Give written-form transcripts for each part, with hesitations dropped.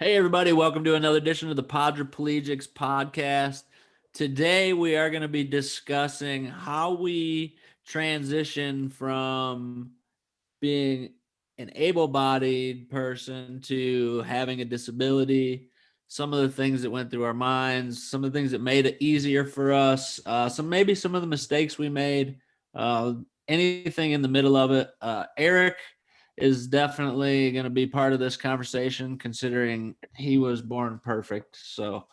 Hey, everybody, welcome to another edition of the Podriplegics podcast. Today, we are going to be discussing how we transition from being an able-bodied person to having a disability, some of the things that went through our minds, some of the things that made it easier for us, some of the mistakes we made, anything in the middle of it. Eric is definitely going to be part of this conversation, considering he was born perfect. So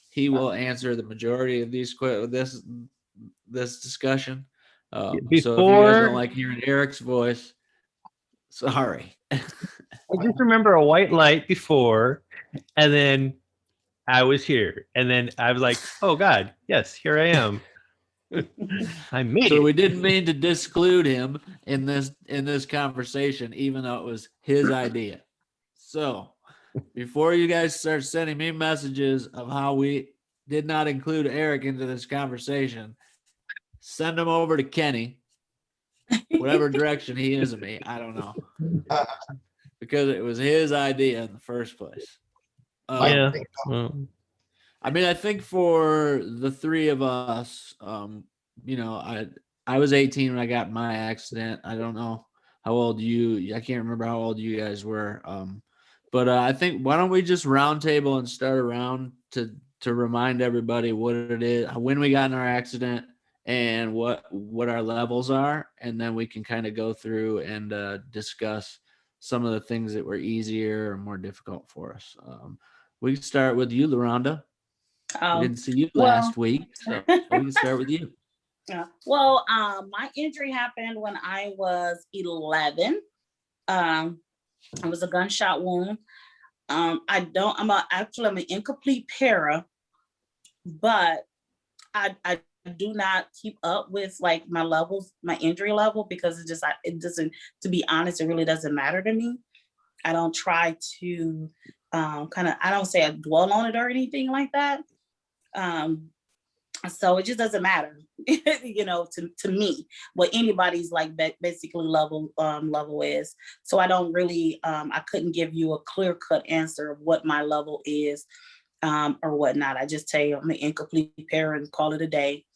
he will answer the majority of this discussion. So if you guys don't like hearing Eric's voice, sorry. I just remember a white light before, and then I was here, and then I was like, "Oh God, yes, here I am." I made it. So we didn't mean to disclude him in this conversation, even though it was his idea. So before you guys start sending me messages of how we did not include Eric into this conversation, send them over to Kenny, whatever direction he is of me. I don't know. Because it was his idea in the first place. Yeah. I mean, I think for the three of us, I was 18 when I got my accident. I don't know how old I can't remember how old you guys were. But I think, why don't we just roundtable and start around to remind everybody what it is, when we got in our accident, and what our levels are, and then we can kind of go through and discuss some of the things that were easier or more difficult for us. We can start with you, Laronda. We didn't see you last week, so we can start with you. Yeah. Well, my injury happened when I was 11. It was a gunshot wound. I'm an incomplete para, but I do not keep up with like my levels, my injury level, because it doesn't, to be honest, it really doesn't matter to me. I don't try to I don't say I dwell on it or anything like that. So it just doesn't matter, to me, what anybody's like basically level is. So I don't really, I couldn't give you a clear cut answer of what my level is or whatnot. I just tell you I'm an incomplete pair and call it a day.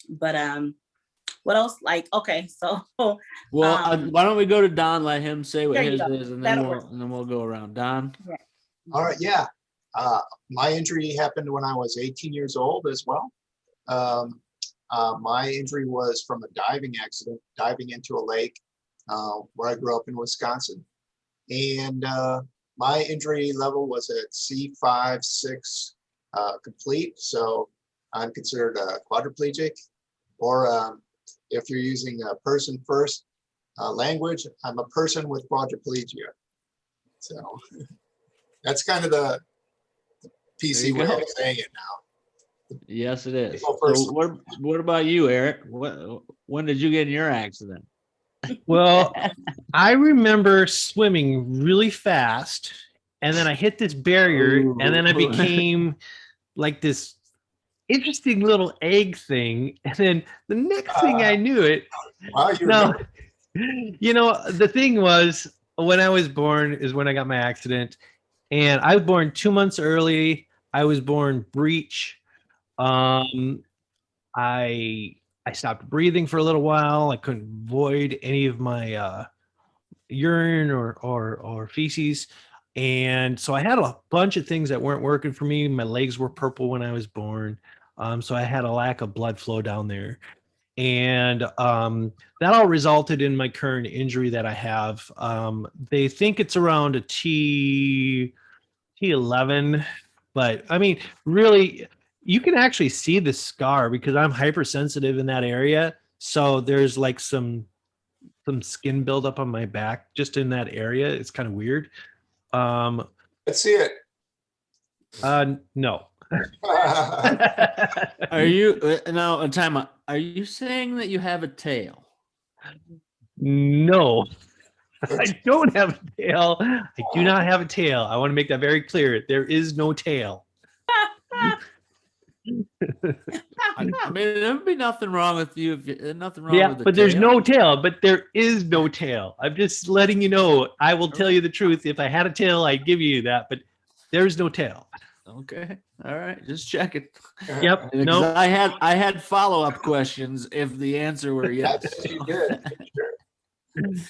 But what else? Like, okay, so why don't we go to Don, let him say what his is, and then we'll go around. Don. Yeah. All right, yeah. My injury happened when I was 18 years old as well. My injury was from a diving accident, diving into a lake where I grew up in Wisconsin. And my injury level was at C5, 6 complete. So I'm considered a quadriplegic, or if you're using a person first language, I'm a person with quadriplegia. So that's kind of the PC way of saying it now. Yes, it is. So what about you, Eric? When did you get in your accident? Well, I remember swimming really fast, and then I hit this barrier, and then I became like this interesting little egg thing. And then the next thing I knew it. Wow, the thing was, when I was born is when I got my accident, and I was born 2 months early. I was born breech. I stopped breathing for a little while. I couldn't void any of my urine or feces. And so I had a bunch of things that weren't working for me. My legs were purple when I was born. So I had a lack of blood flow down there. And that all resulted in my current injury that I have. They think it's around a T11, but I mean, really, you can actually see the scar because I'm hypersensitive in that area. So there's like some skin buildup on my back just in that area. It's kind of weird. Let's see it. No. Are you now? Time out. Are you saying that you have a tail? No, I don't have a tail. I do not have a tail. I want to make that very clear. There is no tail. I mean, there would be nothing wrong with you if you, nothing wrong with the but tail. there's no tail. But there is no tail. I'm just letting you know. I will tell you the truth. If I had a tail, I'd give you that. But There's no tail. Okay. All right. Just checking. Yep. Because No. I had follow-up questions if the answer were yes. That's what you did.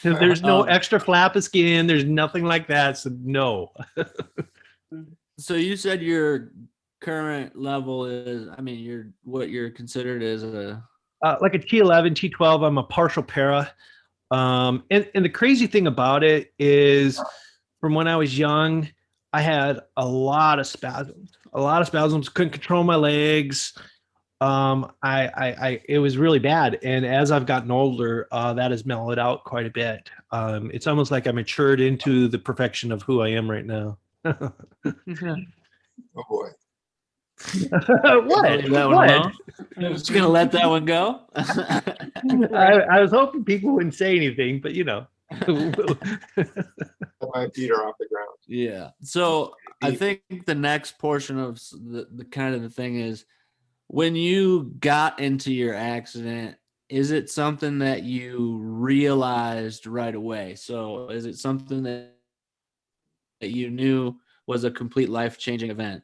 Sure. There's no Um, extra flap of skin. There's nothing like that. So no. So you said your current level is, I mean, what you're considered as a. Like a T11, T12, I'm a partial para. And the crazy thing about it is from when I was young, I had a lot of spasms, couldn't control my legs. It was really bad. And as I've gotten older, that has mellowed out quite a bit. It's almost like I matured into the perfection of who I am right now. Oh boy. What? Leave that one What? alone. I'm just gonna let that one go. I was hoping people wouldn't say anything, but you know. My feet are off the ground. Yeah. So I think the next portion of the kind of the thing is when you got into your accident, is it something that you realized right away? So is it something that you knew was a complete life-changing event?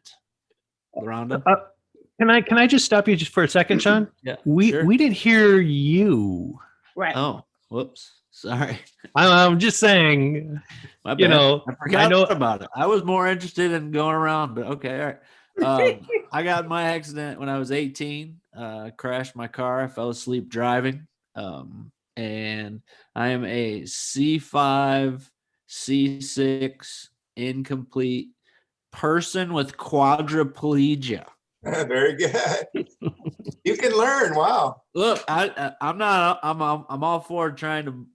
Laronda? Can I just stop you just for a second, Shawn? Yeah. We sure. didn't hear you. Right. Oh, whoops. Sorry. I'm just saying. My bad. You know, I forgot I know- about it. I was more interested in going around, but okay. All right. I got in my accident when I was 18, crashed my car. I fell asleep driving. And I am a C5, C6 incomplete person with quadriplegia. Very good. You can learn. Wow. Look, I'm all for trying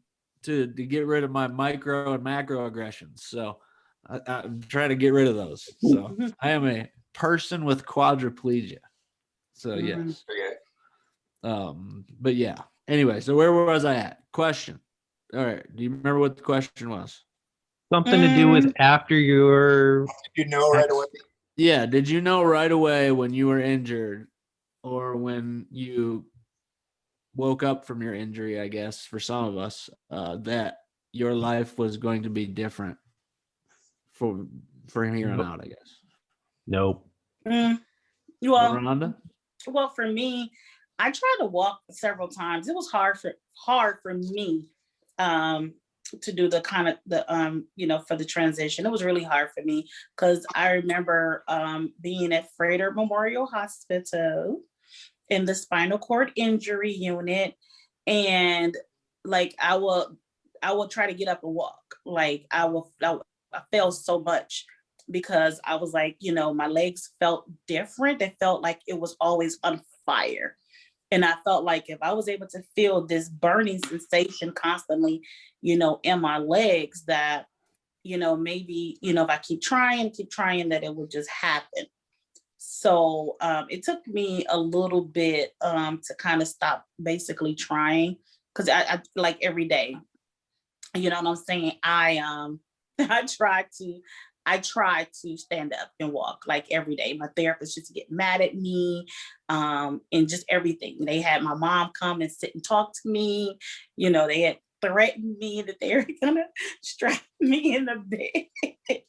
to get rid of my micro and macro aggressions. So I'm trying to get rid of those. So I am a person with quadriplegia. So yes. Okay. But yeah. Anyway, so where was I at? Question. All right. Do you remember what the question was? Something to do with after your. Did you know right away? Yeah. Did you know right away when you were injured or when you woke up from your injury, I guess, for some of us, that your life was going to be different from here on out, I guess. Nope. Well, Laronda? well, for me, I tried to walk several times. It was hard for me to do the kind of for the transition. It was really hard for me because I remember being at Freighter Memorial Hospital in the spinal cord injury unit, and like I will try to get up and walk. Like I fell so much because I was like, my legs felt different. They felt like it was always on fire. And I felt like if I was able to feel this burning sensation constantly, in my legs, that, maybe, if I keep trying, that it would just happen. So it took me a little bit to kind of stop basically trying, because I like every day, you know what I'm saying? I try to stand up and walk like every day. My therapist used to get mad at me and just everything. They had my mom come and sit and talk to me. They had threatened me that they were gonna strap me in the bed,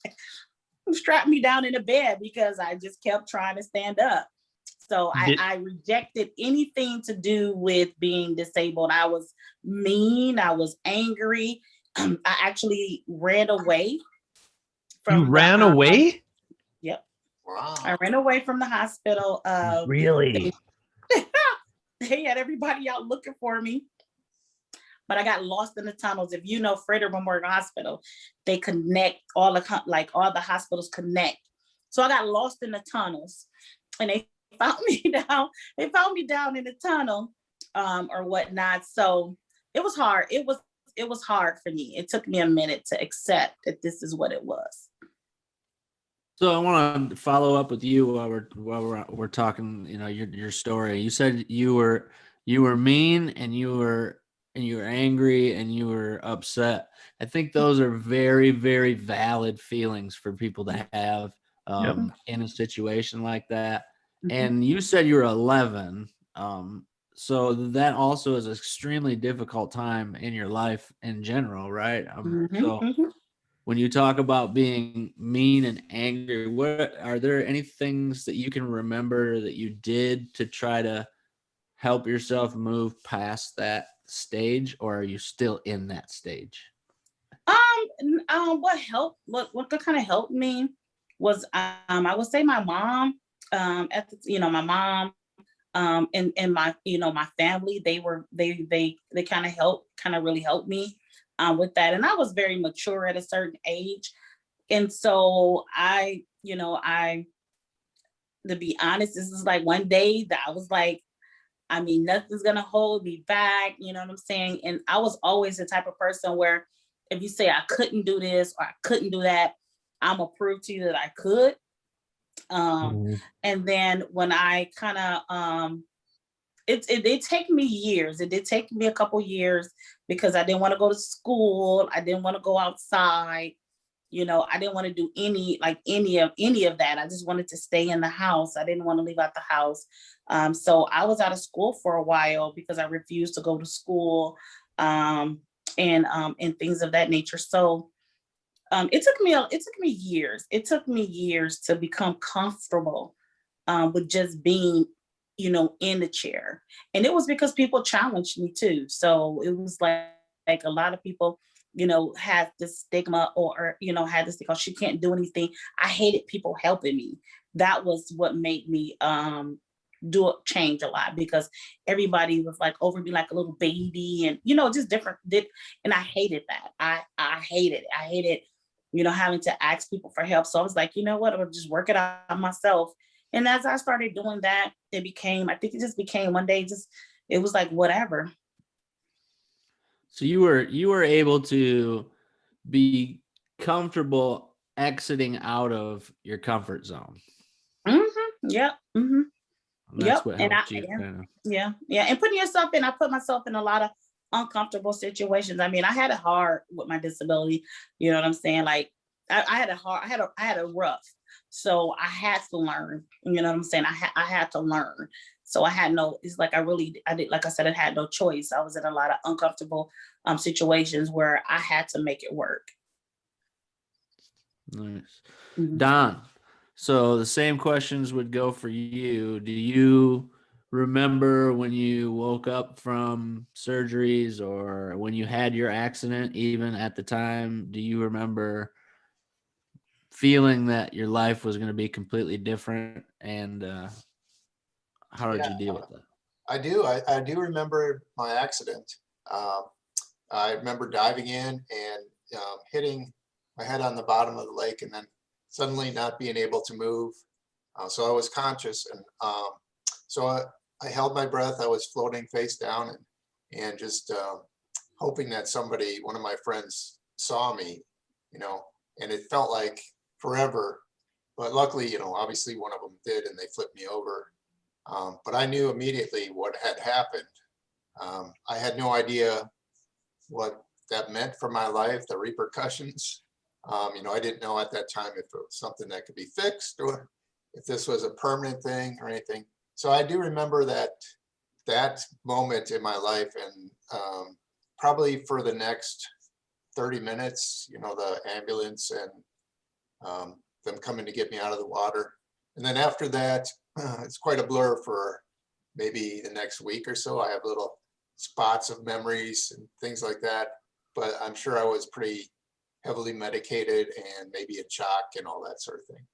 strap me down in the bed because I just kept trying to stand up. So I rejected anything to do with being disabled. I was mean. I was angry. I actually ran away. You ran away? Yep. Wow. I ran away from the hospital. Really? They had everybody out looking for me, but I got lost in the tunnels. If you know Freighter Memorial Hospital, they connect all the hospitals connect. So I got lost in the tunnels, and they found me down. They found me down in the tunnel, or whatnot. So it was hard. It was hard for me. It took me a minute to accept that this is what it was. So I want to follow up with you while we're talking, your story. You said you were mean and you were angry and you were upset. I think those are very, very valid feelings for people to have in a situation like that. Mm-hmm. And you said you were 11. So that also is an extremely difficult time in your life in general, right? So when you talk about being mean and angry, what are there any things that you can remember that you did to try to help yourself move past that stage, or are you still in that stage? What helped, what kind of helped me was, I would say my mom, my mom, and my, my family, they kind of really helped me, with that. And I was very mature at a certain age. And so to be honest, this is like one day that I was like, I mean, nothing's gonna hold me back. You know what I'm saying? And I was always the type of person where if you say I couldn't do this or I couldn't do that, I'm gonna prove to you that I could. And then when I kind of it did take me years. It did take me a couple years because I didn't want to go to school. I didn't want to go outside. I didn't want to do any of that. I just wanted to stay in the house. I didn't want to leave out the house. So I was out of school for a while because I refused to go to school, and things of that nature. So it took me years. It took me years to become comfortable with just being, in the chair. And it was because people challenged me too. So it was like a lot of people, had this stigma or had this thing, oh, she can't do anything. I hated people helping me. That was what made me change a lot, because everybody was like over me like a little baby, and just different. And I hated that. I hated it. I hated, having to ask people for help. So I was like, you know what, I'll just work it out myself. And as I started doing that, I think it just became one day, it was like, whatever. So you were able to be comfortable exiting out of your comfort zone. Yep. Mm-hmm. And that's Yep. what And helped you kind of. yeah. And I put myself in a lot of uncomfortable situations. I mean, I had it hard with my disability. You know what I'm saying? Like I had a rough. So I had to learn, you know what I'm saying? I had to learn. So it's like I did, like I said, I had no choice. I was in a lot of uncomfortable situations where I had to make it work. Nice. Mhm. Don, so the same questions would go for you. Do you remember when you woke up from surgeries or when you had your accident, even at the time? Do you remember feeling that your life was going to be completely different? And how did you deal with that? I do. I do remember my accident. Um, I remember diving in and hitting my head on the bottom of the lake, and then suddenly not being able to move. So I was conscious, and so I held my breath. I was floating face down, and just hoping that one of my friends, saw me. And it felt like forever. But luckily, obviously one of them did, and they flipped me over. But I knew immediately what had happened. I had no idea what that meant for my life, the repercussions. I didn't know at that time if it was something that could be fixed or if this was a permanent thing or anything. So I do remember that moment in my life, and probably for the next 30 minutes, the ambulance and them coming to get me out of the water. And then after that, it's quite a blur for maybe the next week or so. I have little spots of memories and things like that, but I'm sure I was pretty heavily medicated and maybe in shock and all that sort of thing.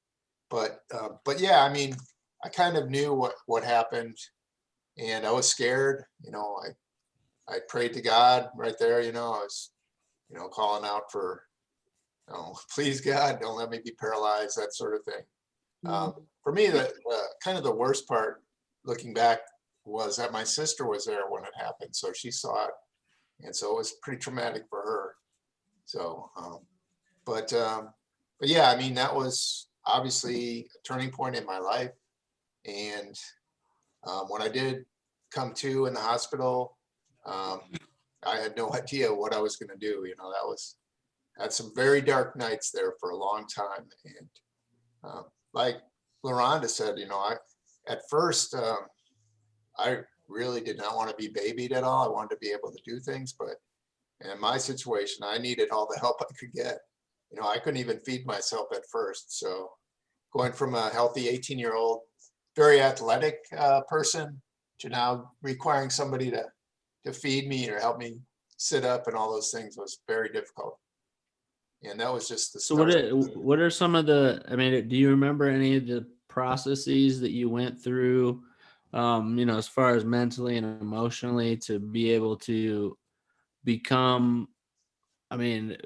But yeah, I mean, I kind of knew what happened, and I was scared. I prayed to God right there. I was, calling out for, please God, don't let me be paralyzed, that sort of thing. For me, the kind of the worst part, looking back, was that my sister was there when it happened, so she saw it, and so it was pretty traumatic for her. So, but yeah, I mean, that was obviously a turning point in my life. And when I did come to in the hospital, I had no idea what I was going to do. Had some very dark nights there for a long time. And like Laronda said, at first, I really did not want to be babied at all. I wanted to be able to do things, but in my situation, I needed all the help I could get. I couldn't even feed myself at first. So going from a healthy 18-year-old, very athletic person to now requiring somebody to feed me or help me sit up and all those things was very difficult. And that was just the So start. what are some of the, I mean, do you remember any of the processes that you went through, as far as mentally and emotionally to be able to become, I mean,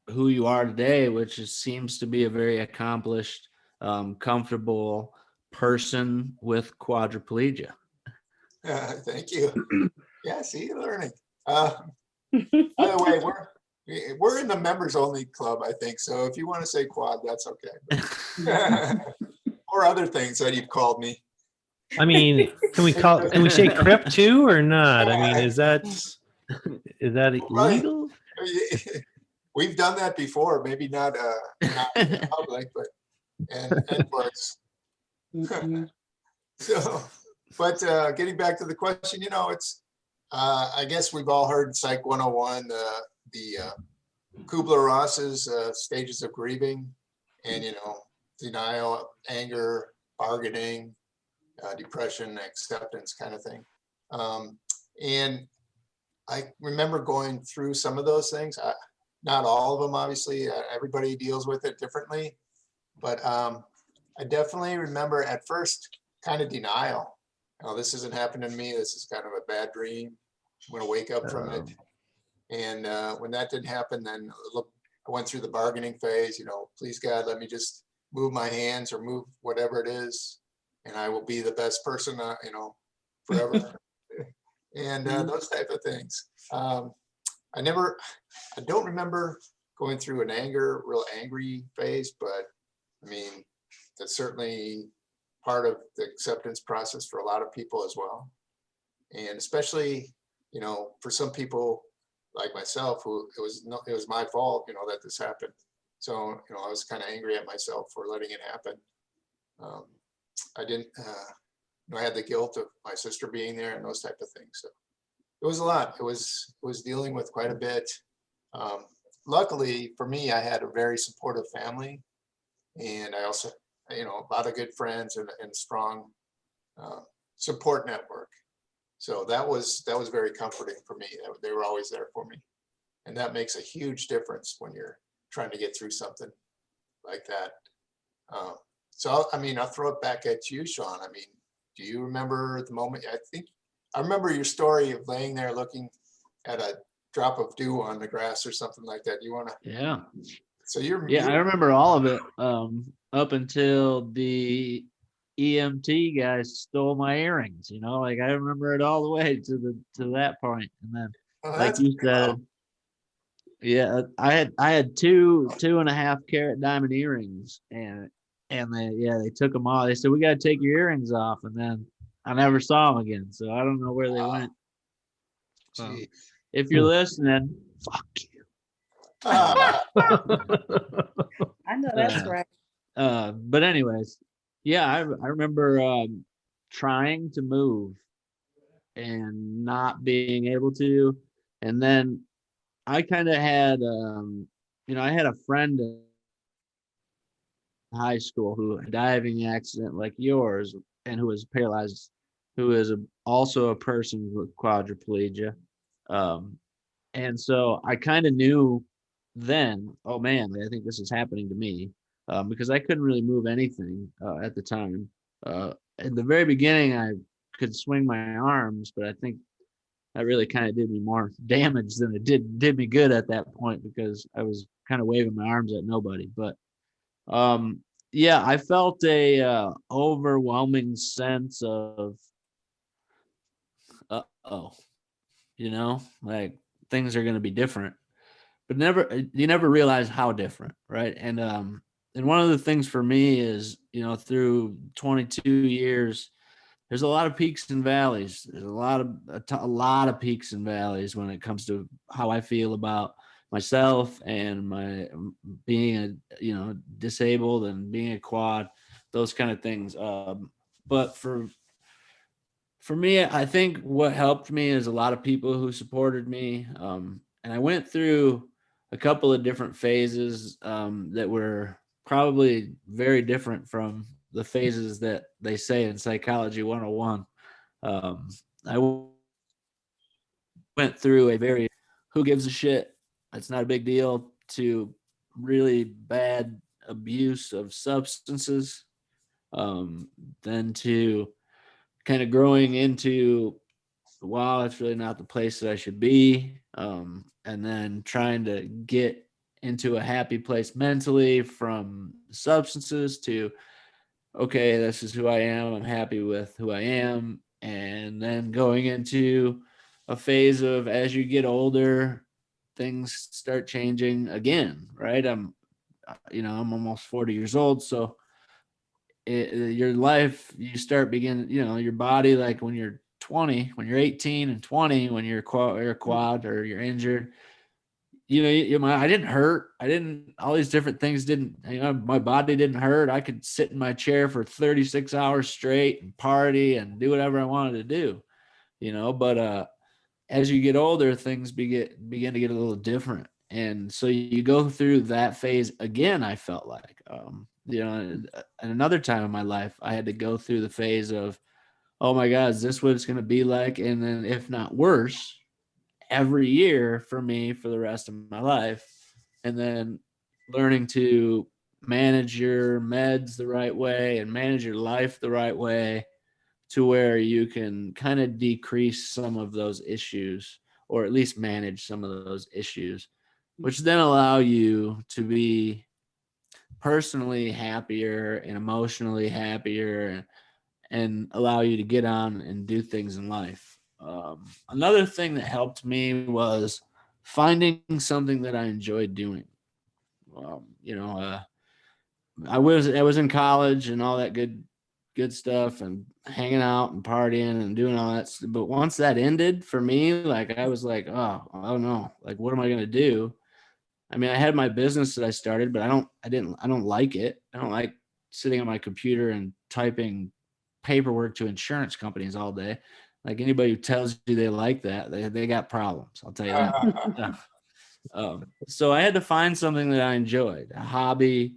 who you are today, which seems to be a very accomplished, comfortable person with quadriplegia? Thank you. Yeah, see, learning. By the way, we're in the members only club, I think. So if you want to say quad, that's okay. Or other things that you've called me. I mean, can we say crip too or not? I mean, is that illegal? We've done that before, maybe not in public, but and books. So, but getting back to the question, it's I guess we've all heard Psych 101, the Kubler-Ross's stages of grieving, and denial, anger, bargaining, depression, acceptance, kind of thing. And I remember going through some of those things. Not all of them, obviously. Everybody deals with it differently, but I definitely remember at first kind of denial. This isn't happening to me. This is kind of a bad dream. I'm going to wake up from it. And when that didn't happen, then I went through the bargaining phase. Please God, let me just move my hands or move whatever it is, and I will be the best person, forever. And those type of things. I don't remember going through an real angry phase, but I mean, that's certainly part of the acceptance process for a lot of people as well. And especially, for some people like myself, who it was my fault, that this happened. So, I was kind of angry at myself for letting it happen. I didn't, I had the guilt of my sister being there and those type of things. So it was a lot. It was dealing with quite a bit. Luckily for me, I had a very supportive family, and I also, a lot of good friends and strong support network. So that was very comforting for me. They were always there for me, and that makes a huge difference when you're trying to get through something like that. So I'll throw it back at you, Shawn. I mean, do you remember the moment? I think I remember your story of laying there looking at a drop of dew on the grass or something like that. You want to? Yeah. So I remember all of it, up until the EMT guys stole my earrings. I remember it all the way to that point, and then, like you said, yeah, I had two 2.5 carat diamond earrings, and they took them all. They said, we got to take your earrings off, and then I never saw them again. So I don't know where they went. If you're listening, fuck you. I know that's right. But anyways, yeah, I remember trying to move and not being able to, and then I kind of had I had a friend in high school who had a diving accident like yours, and who was paralyzed, who is also a person with quadriplegia. And so I kind of knew then, oh man, I think this is happening to me, because I couldn't really move anything at the time. At the very beginning, I could swing my arms, but I think that really kind of did me more damage than it did me good at that point, because I was kind of waving my arms at nobody. But yeah, I felt a overwhelming sense of like things are going to be different, but you never realize how different, right? And one of the things for me is, through 22 years, there's a lot of peaks and valleys. There's a lot of peaks and valleys when it comes to how I feel about myself and my being disabled and being a quad, those kind of things. But for me, I think what helped me is a lot of people who supported me. And I went through a couple of different phases that were probably very different from the phases that they say in Psychology 101. I went through a very who gives a shit, it's not a big deal, to really bad abuse of substances, then to kind of growing into, wow, that's really not the place that I should be. And then trying to get into a happy place mentally from substances to, okay, this is who I am. I'm happy with who I am. And then going into a phase of, as you get older, things start changing again, right? I'm almost 40 years old. So your life, you start beginning, your body, like when you're 20, when you're 18 and 20, when you're quad or you're injured, I didn't hurt. All these different things didn't, my body didn't hurt. I could sit in my chair for 36 hours straight and party and do whatever I wanted to do, but as you get older, things begin to get a little different. And so you go through that phase again. I felt like, at another time in my life, I had to go through the phase of, oh my God, is this what it's going to be like? And then if not worse, every year for me for the rest of my life. And then learning to manage your meds the right way and manage your life the right way to where you can kind of decrease some of those issues, or at least manage some of those issues, which then allow you to be personally happier and emotionally happier, and allow you to get on and do things in life. Another thing that helped me was finding something that I enjoyed doing. I was in college and all that good stuff and hanging out and partying and doing all that. But once that ended for me, like I was like, oh, I don't know, like what am I gonna do? I mean, I had my business that I started, but I don't like it. I don't like sitting on my computer and typing paperwork to insurance companies all day. Like anybody who tells you they like that, they got problems. I'll tell you that. So I had to find something that I enjoyed, a hobby,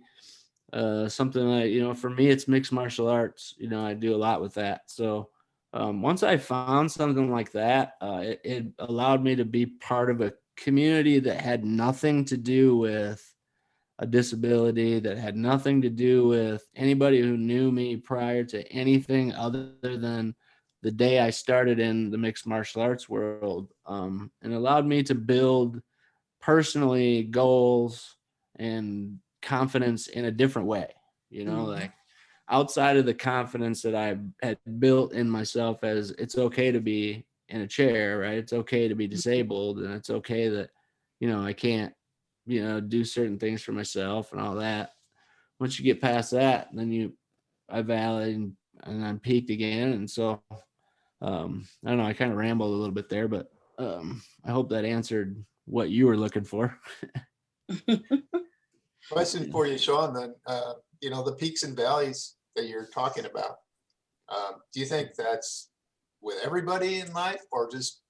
something like, for me, it's mixed martial arts. I do a lot with that. So once I found something like that, it allowed me to be part of a community that had nothing to do with a disability, that had nothing to do with anybody who knew me prior to anything other than the day I started in the mixed martial arts world, and allowed me to build personally goals and confidence in a different way, like outside of the confidence that I had built in myself, as it's okay to be in a chair, right? It's okay to be disabled, and it's okay that, I can't, do certain things for myself and all that. Once you get past that, then I valid and I'm peaked again. And so, I don't know, I kind of rambled a little bit there, but I hope that answered what you were looking for. Question for you, Shawn, then, the peaks and valleys that you're talking about, do you think that's with everybody in life, or just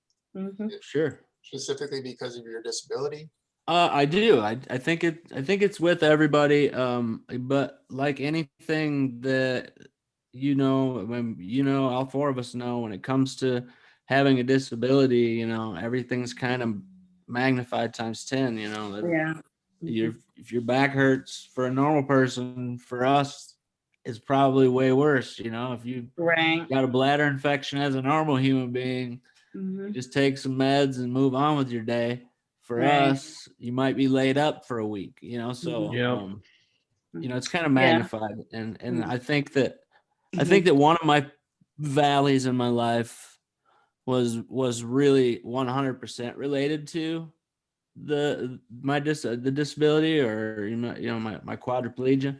Sure. specifically because of your disability? I do. I think it's with everybody. But like anything that, all four of us know, when it comes to having a disability, everything's kind of magnified times 10. Yeah. If your back hurts for a normal person, for us, it's probably way worse. If you Right. got a bladder infection as a normal human being, you just take some meds and move on with your day. For Right. us, you might be laid up for a week, so it's kind of magnified. And I think that one of my valleys in my life was really 100% related to the disability, or my quadriplegia.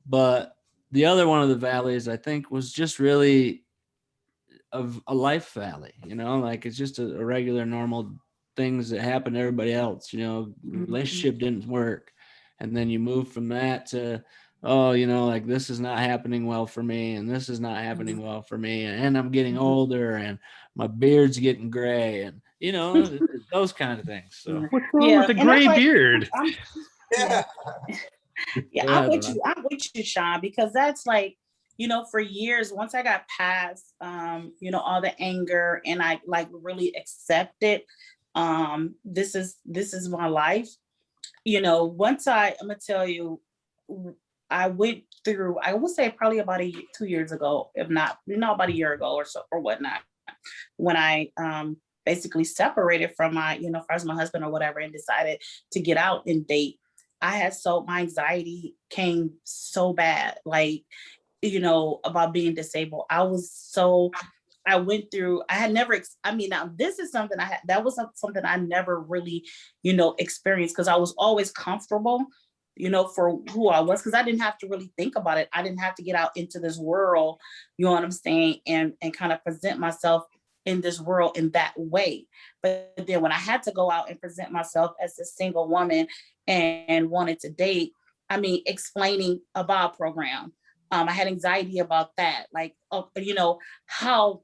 But the other one of the valleys, I think, was just really of a life valley, like it's just a regular normal things that happen to everybody else. Relationship didn't work, and then you move from that to, oh, like this is not happening well for me, and this is not happening well for me, and I'm getting older, and my beard's getting gray, and you know, those kind of things. So What's wrong Yeah, with the and that's gray like, beard? Yeah. yeah, Go I'm ahead, with Ron. you. I'm with you, Shawn, because that's like, for years, once I got past, all the anger and I like really accepted, this is my life. Once I'm gonna tell you, I went through, I would say probably about 2 years ago, if not, about a year ago or so or whatnot, when I basically separated from my, first my husband or whatever, and decided to get out and date. My anxiety came so bad, like, about being disabled. I went through, I had never, now this is something that was something I never really, experienced, because I was always comfortable, for who I was, because I didn't have to really think about it. I didn't have to get out into this world, you know what I'm saying, and kind of present myself in this world in that way. But then when I had to go out and present myself as a single woman and wanted to date, explaining a Bob program, I had anxiety about that, like, how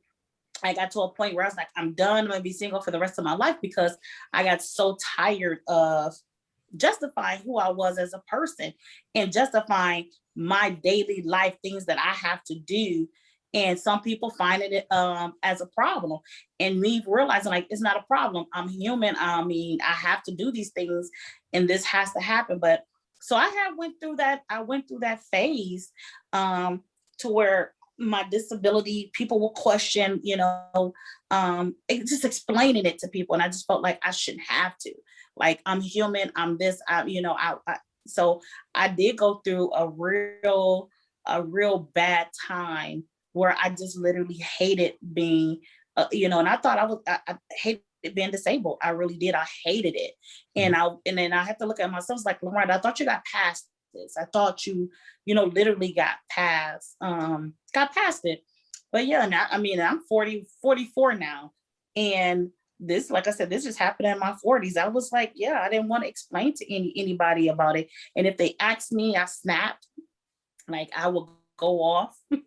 I got to a point where I was like, I'm done. I'm gonna be single for the rest of my life, because I got so tired of justifying who I was as a person and justifying my daily life things that I have to do. And some people find it as a problem. And me realizing, like, it's not a problem. I'm human. I have to do these things and this has to happen. But so I went through that phase to where my disability, people will question, just explaining it to people. And I just felt like I shouldn't have to. Like, I'm human, I'm this, so I did go through a real bad time where I just literally hated being, and I thought I hated being disabled. I really did. I hated it. And then I had to look at myself like, Laronda, I thought you got past this. I thought you, literally got past it. But yeah, now, I'm 44 now. And this, like I said, this just happened in my 40s. I was like, yeah, I didn't want to explain to anybody about it. And if they asked me, I snapped. Like, I would go off, but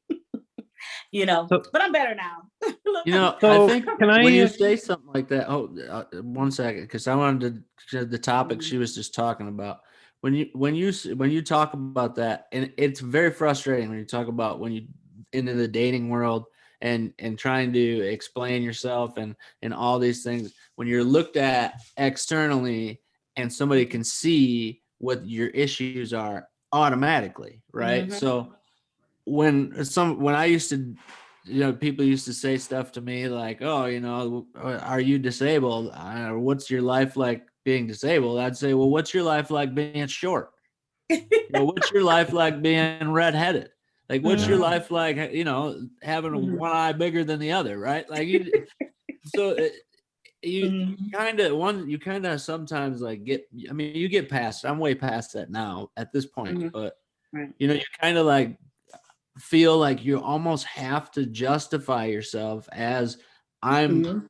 I'm better now. I think can I when you say something like that, 1 second, because I wanted to the topic she was just talking about. When you talk about that, and it's very frustrating when you talk about when you into the dating world and trying to explain yourself and all these things, when you're looked at externally and somebody can see what your issues are automatically, right? Mhm. So when I used to, people used to say stuff to me like, oh, are you disabled? What's your life like being disabled? I'd say, well, what's your life like being short? What's your life like being redheaded? Like, what's your life like, having one eye bigger than the other, right? Like, you kind of sometimes like you get past, I'm way past that now at this point, but Right. you kind of like feel like you almost have to justify yourself as I'm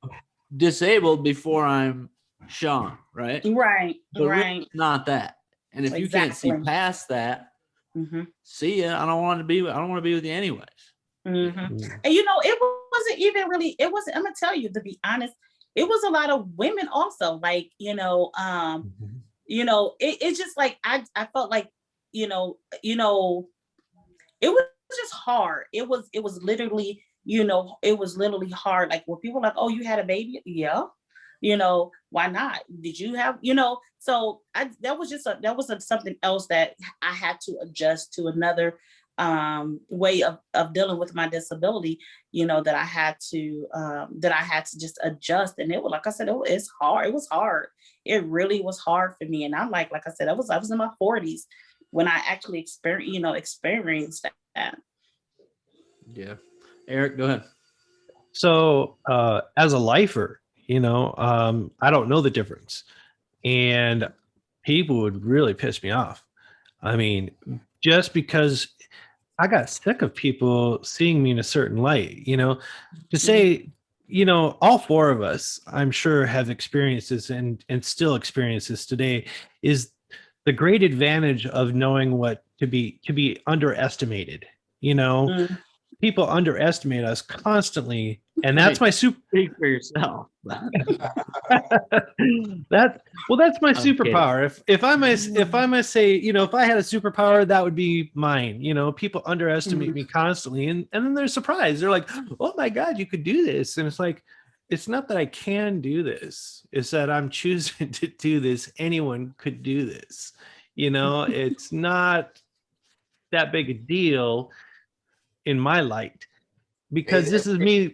disabled before I'm Shawn, right? Right. But really, Right. it's not that. And if you can't see Exactly. past that, Mm-hmm. see ya. I don't want to be with you anyways. Mm-hmm. And it wasn't even really, it wasn't, I'm gonna tell you, to be honest, it was a lot of women also, like, it's just like I felt like, it was just hard. It was literally, it was literally hard. Like, when people were like, oh, you had a baby? Yeah. Why not? Did you have, so that was something else that I had to adjust to, another way of dealing with my disability, that I had to just adjust. And it was, like I said, it's hard. It was hard. It really was hard for me. And I'm like I said, I was in my 40s when I actually experienced that. Yeah. Eric, go ahead. So as a lifer, I don't know the difference. And people would really piss me off. I mean, just because I got sick of people seeing me in a certain light, to say, all four of us, I'm sure, have experiences and still experiences today, is the great advantage of knowing what to be underestimated, people underestimate us constantly, and that's my super. Speak for yourself. That's my I'm kidding. superpower. If I must say, if I had a superpower, that would be mine. People underestimate me constantly, and then they're surprised. They're like, "Oh my God, you could do this!" And it's like, it's not that I can do this; it's that I'm choosing to do this. Anyone could do this. It's not that big a deal in my light, because this is me.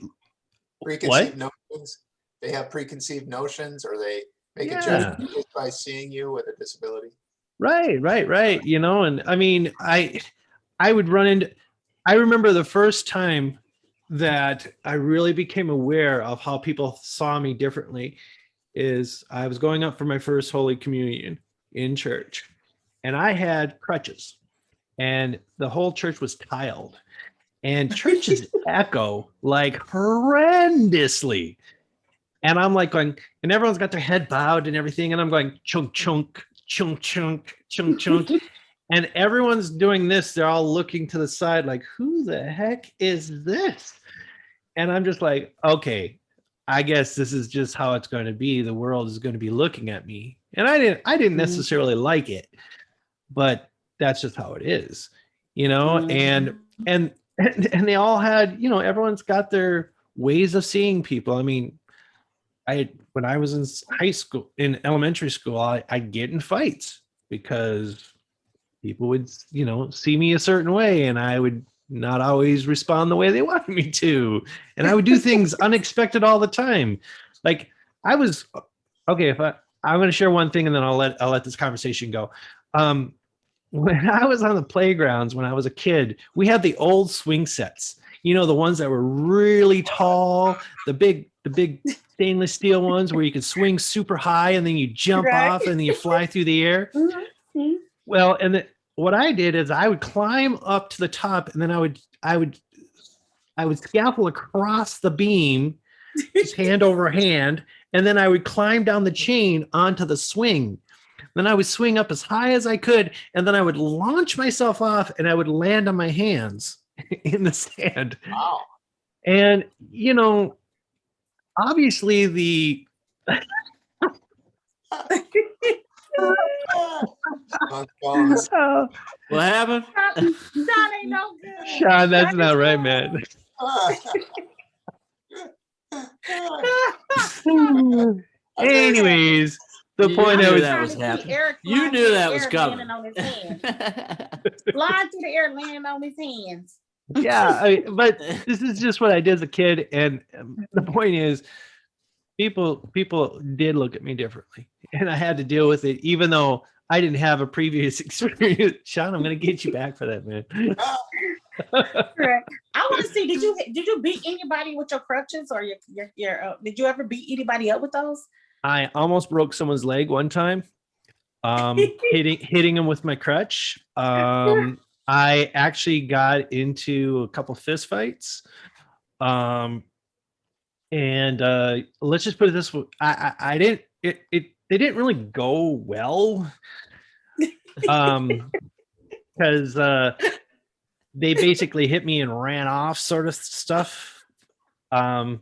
Preconceived notions. They have preconceived notions, or they make a judgment just by seeing you with a disability. Right. And I mean, I would run into, I remember the first time that I really became aware of how people saw me differently is I was going up for my first Holy Communion in church, and I had crutches, and the whole church was tiled, and churches echo like horrendously. And I'm like going, and everyone's got their head bowed and everything. And I'm going, chunk, chunk, chunk, chunk, chunk, chunk. And everyone's doing this. They're all looking to the side like, who the heck is this? And I'm just like, okay, I guess this is just how it's going to be. The world is going to be looking at me. And I didn't necessarily like it, but that's just how it is, and they all had, everyone's got their ways of seeing people. I mean, when I was in elementary school, I'd get in fights because people would, see me a certain way, and I would not always respond the way they wanted me to. And I would do things unexpected all the time. Like I'm going to share one thing, and then I'll let this conversation go. When I was on the playgrounds, when I was a kid, we had the old swing sets, the ones that were really tall, the big stainless steel ones where you could swing super high and then you jump off and then you fly through the air. Mm-hmm. Well, and what I did is I would climb up to the top, and then I would scaffold across the beam, just hand over hand, and then I would climb down the chain onto the swing. Then I would swing up as high as I could, and then I would launch myself off, and I would land on my hands in the sand. Wow. And, obviously the What happened? That ain't no good. Shawn, that's not right, man. Anyways, the point knew I was that was happening. You You knew that was coming. Fly through the air, landing on his hands. but this is just what I did as a kid, and the point is, people did look at me differently, and I had to deal with it, even though I didn't have a previous experience. Shawn, I'm going to get you back for that, man. Correct. I want to see. Did you beat anybody with your crutches, or your did you ever beat anybody up with those? I almost broke someone's leg one time, hitting him with my crutch. I actually got into a couple fist fights. And let's just put it this way. I didn't, they didn't really go well. Because they basically hit me and ran off, sort of stuff. So,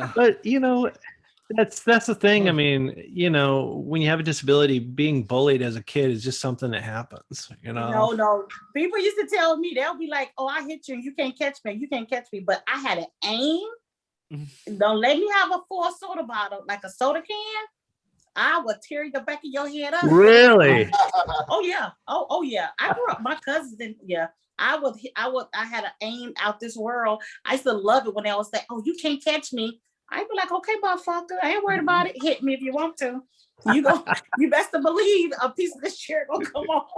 but that's the thing. I mean, when you have a disability, being bullied as a kid is just something that happens, No. People used to tell me, they'll be like, oh, I hit you and you can't catch me. You can't catch me. But I had an aim. Don't let me have a full soda bottle, like a soda can. I would tear the back of your head up. Really? Oh yeah. Oh yeah. I grew up, my cousins didn't, yeah. I had an aim out this world. I used to love it when they always say, oh, you can't catch me. I'd be like, okay, motherfucker, I ain't worried about it. Hit me if you want to. You best to believe a piece of this chair gonna come off.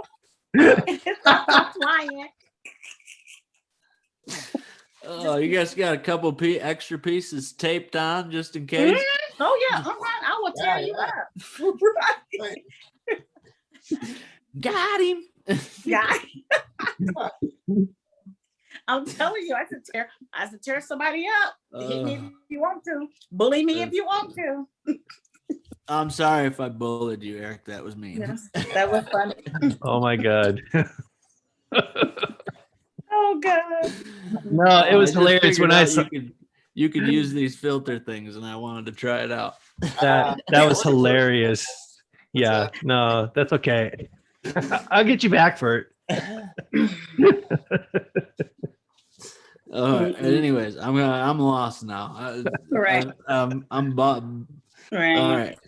It's not flying. Oh, you guys got a couple extra pieces taped on just in case? Mm-hmm. Oh yeah, all right. I will tear you up. Right. Got him. Yeah. I'm telling you, I should tear somebody up. Hit me if you want to. Bully me if you want to. I'm sorry if I bullied you, Eric. That was mean. Yes, that was funny. Oh my God. Oh God. No, it was just hilarious figured when I out saw you could use these filter things, and I wanted to try it out. that was what- hilarious. What's Yeah, that? no, that's okay. I'll get you back for Anyways, I'm lost now. Right. I'm Bob. Right. All right,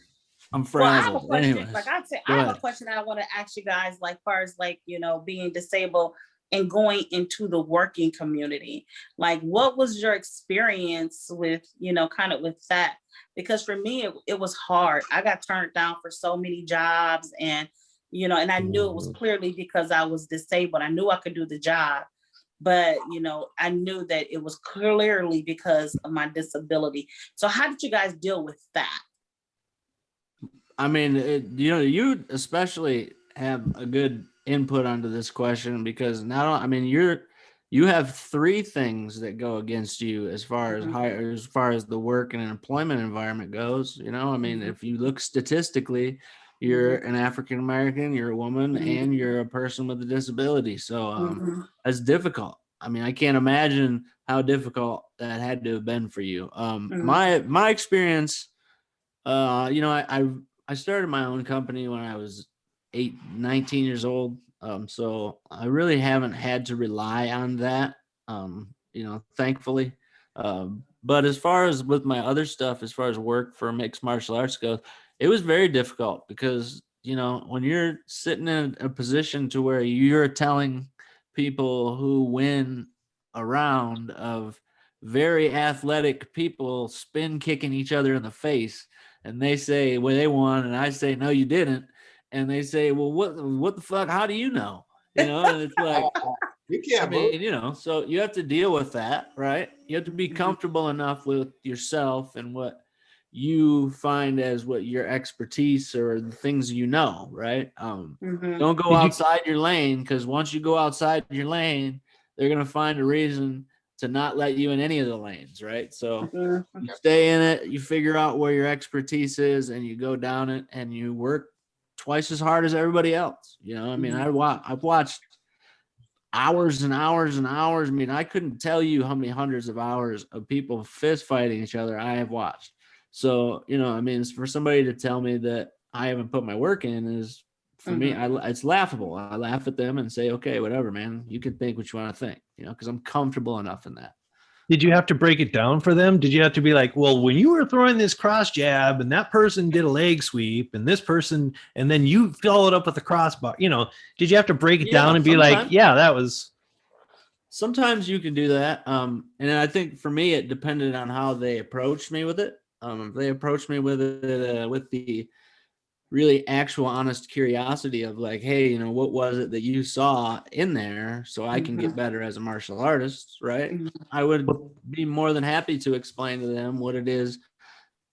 I'm Well, I have a frazzled. question. Anyways, Like I said, go I have ahead. a question that I want to ask you guys, like far as like, you know, being disabled and going into the working community. Like, what was your experience with, you know, kind of with that? Because for me, it was hard. I got turned down for so many jobs, and, you know, and I knew it was clearly because I was disabled. I knew I could do the job, but, you know, I knew that it was clearly because of my disability. So how did you guys deal with that? I mean, you especially have a good input onto this question because I mean, you have three things that go against you as far as as far as the work and employment environment goes. You know, I mean, if you look statistically, you're an African American, you're a woman, and you're a person with a disability. So that's difficult. I mean, I can't imagine how difficult that had to have been for you. My experience, you know, I started my own company when I was 19 years old. So I really haven't had to rely on that, you know, thankfully. But as far as with my other stuff, as far as work for mixed martial arts goes, it was very difficult because, you know, when you're sitting in a position to where you're telling people who win a round of very athletic people spin kicking each other in the face, and they say, well, they won, and I say, no, you didn't, and they say, well, what the fuck, how do you know, you know? And it's like, You I can't move. mean, you know, so you have to deal with that, right? You have to be comfortable enough with yourself and what you find as what your expertise or the things you know, right? Don't go Did you- outside your lane, because once you go outside your lane, they're gonna find a reason to not let you in any of the lanes, right? So you stay in it, you figure out where your expertise is, and you go down it, and you work twice as hard as everybody else. You know, I mean, I've watched hours and hours and hours. I mean, I couldn't tell you how many hundreds of hours of people fist fighting each other I have watched. So, you know, I mean, for somebody to tell me that I haven't put my work in is, for me, it's laughable. I laugh at them and say, okay, whatever, man, you can think what you want to think, you know, because I'm comfortable enough in that. Did you have to break it down for them? Did you have to be like, well, when you were throwing this cross jab and that person did a leg sweep and this person, and then you followed up with a crossbar, you know, did you have to break it down and be like, yeah, that was. Sometimes you can do that. And I think for me, it depended on how they approached me with it. If they approached me with it, with the really actual honest curiosity of like, hey, you know, what was it that you saw in there so I can get better as a martial artist, right? I would be more than happy to explain to them what it is,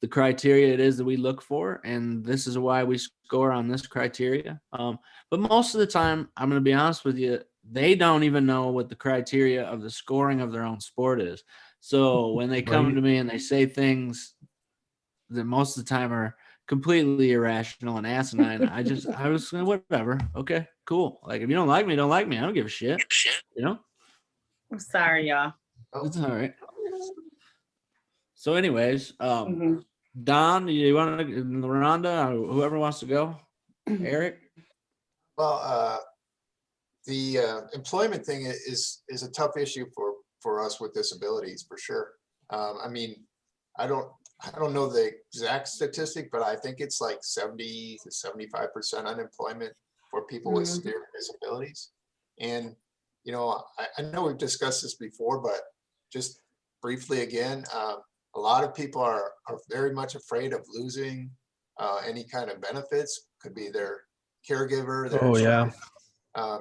the criteria it is that we look for, and this is why we score on this criteria. But most of the time, I'm going to be honest with you, they don't even know what the criteria of the scoring of their own sport is. So when they come to me and they say things that most of the time are completely irrational and asinine, I was whatever. Okay, cool. Like, if you don't like me, don't like me. I don't give a shit. You know? I'm sorry, y'all. It's all right. So anyways, Don, you want to, Laronda, or whoever wants to go? Eric? Well, the employment thing is a tough issue for us with disabilities, for sure. I mean, I don't know the exact statistic, but I think it's like 70 to 75% unemployment for people with severe disabilities. And, you know, I know we've discussed this before, but just briefly again, a lot of people are very much afraid of losing any kind of benefits. Could be their caregiver, their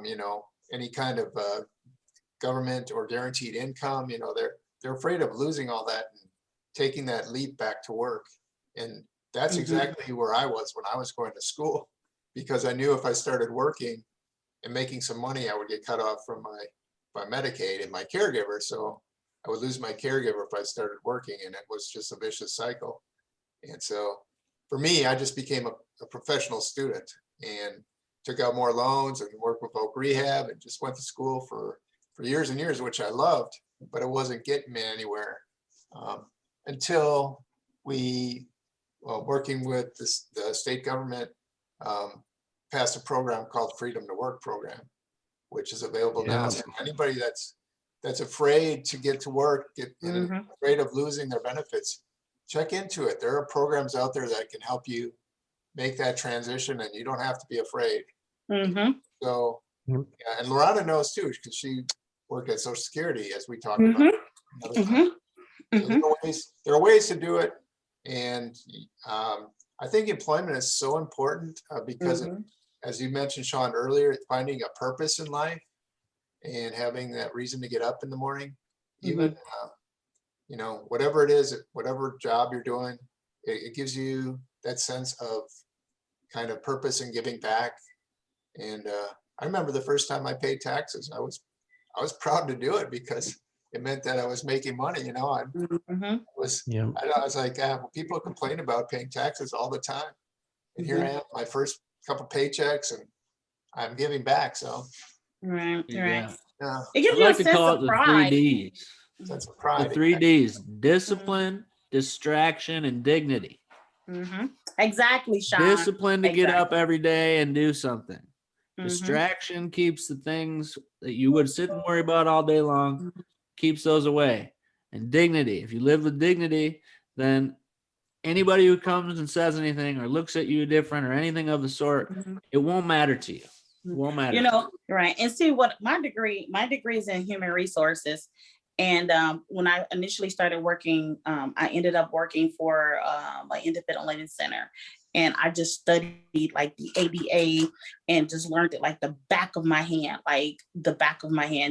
you know, any kind of government or guaranteed income. You know, they're afraid of losing all that and taking that leap back to work. And that's exactly where I was when I was going to school, because I knew if I started working and making some money, I would get cut off from my Medicaid and my caregiver. So I would lose my caregiver if I started working, and it was just a vicious cycle. And so for me, I just became a professional student and took out more loans and worked with Oak Rehab and just went to school for years and years, which I loved, but it wasn't getting me anywhere until we, working with the state government, passed a program called Freedom to Work program, which is available now. So anybody that's afraid to get to work, afraid of losing their benefits, check into it. There are programs out there that can help you make that transition, and you don't have to be afraid. So, yeah, and Laronda knows too, because she worked at Social Security, as we talked about another time. So there are ways to do it, and I think employment is so important because, as you mentioned, Shawn, earlier, finding a purpose in life and having that reason to get up in the morning, even you know, whatever it is, whatever job you're doing, it gives you that sense of kind of purpose and giving back. And I remember the first time I paid taxes, I was proud to do it because it meant that I was making money. You know, I was like, well, people complain about paying taxes all the time, and here I am, my first couple paychecks, and I'm giving back. So right. yeah, It gives I'd you like a to sense call of it the pride. 3Ds. That's a pride. The 3Ds: discipline, distraction, and dignity. Exactly, Shawn. Discipline to get up every day and do something. Distraction keeps the things that you would sit and worry about all day long, keeps those away. And dignity, if you live with dignity, then anybody who comes and says anything or looks at you different or anything of the sort, it won't matter to you. It won't matter. You know, right. And see, what my degree is in human resources. And when I initially started working, I ended up working for an independent living center. And I just studied like the ABA and just learned it like the back of my hand,